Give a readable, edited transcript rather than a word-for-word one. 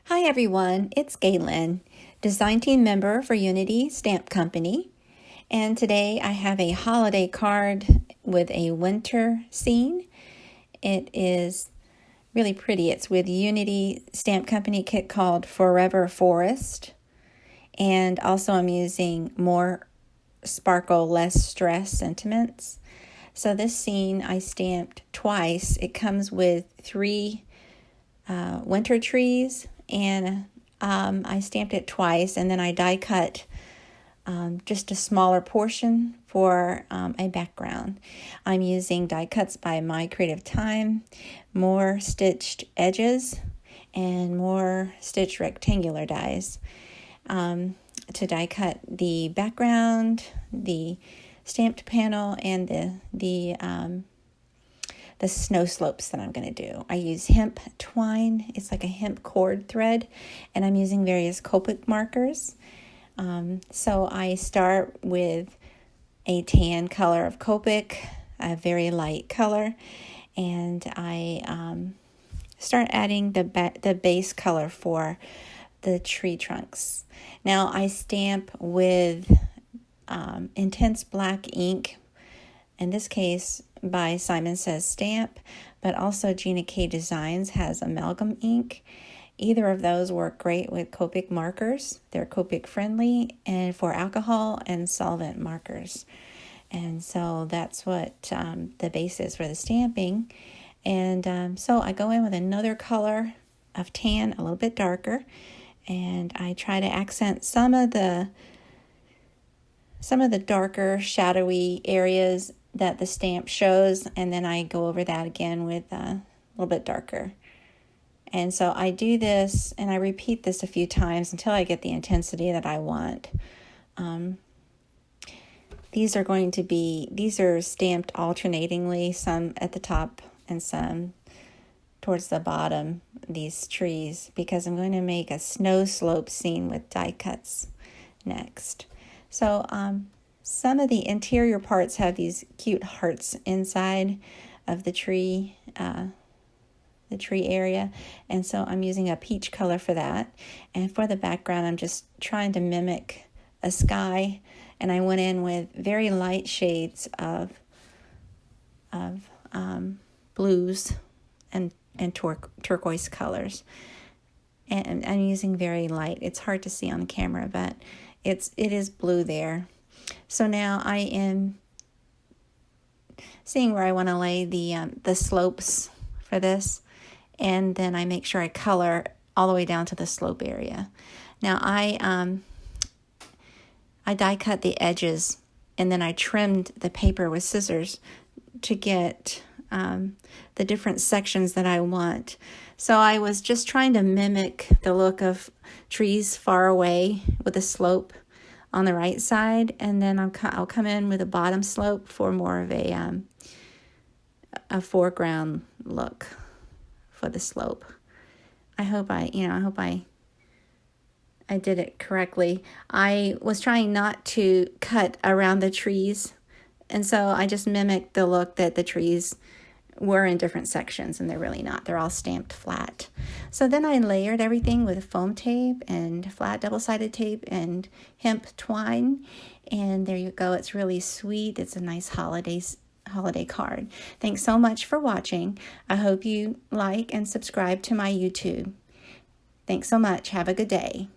Hi everyone, it's Galen, design team member for Unity Stamp Company, and today I have a holiday card with a winter scene. It is really pretty. It's with Unity Stamp Company kit called Forever Forest, and also I'm using more sparkle, less stress sentiments. So this scene I stamped twice. It comes with three winter trees, and I stamped it twice, and then I die cut just a smaller portion for a background. I'm using die cuts by My Creative Time, more stitched edges, and more stitched rectangular dies to die cut the background, the stamped panel, and the snow slopes that I'm going to do. I use hemp twine. It's like a hemp cord thread, and I'm using various Copic markers. So I start with a tan color of Copic, a very light color, and I start adding the base color for the tree trunks. Now I stamp with intense black ink, in this case by Simon Says Stamp, but also Gina K Designs has amalgam ink. Either of those work great with Copic markers. They're Copic friendly and for alcohol and solvent markers. And so that's what the base is for the stamping. And so I go in with another color of tan, a little bit darker, and I try to accent some of the darker shadowy areas that the stamp shows, and then I go over that again with a little bit darker. And so I do this and I repeat this a few times until I get the intensity that I want. These are stamped alternatingly, some at the top and some towards the bottom, these trees, because I'm going to make a snow slope scene with die cuts next. So some of the interior parts have these cute hearts inside of the tree area, and so I'm using a peach color for that. And for the background, I'm just trying to mimic a sky, and I went in with very light shades of blues and turquoise colors, and I'm using very light. It's hard to see on the camera, but it is blue there. So now I am seeing where I want to lay the slopes for this, and then I make sure I color all the way down to the slope area. Now I die cut the edges, and then I trimmed the paper with scissors to get the different sections that I want. So I was just trying to mimic the look of trees far away with a slope on the right side, and then I'll come in with a bottom slope for more of a foreground look for the slope. I hope I did it correctly. I was trying not to cut around the trees, and so I just mimicked the look that the trees were in different sections, and they're really not. They're all stamped flat. So then I layered everything with foam tape and flat double-sided tape and hemp twine, and there you go. It's really sweet. It's a nice holiday card. Thanks so much for watching. I hope you like and subscribe to my YouTube. Thanks so much. Have a good day.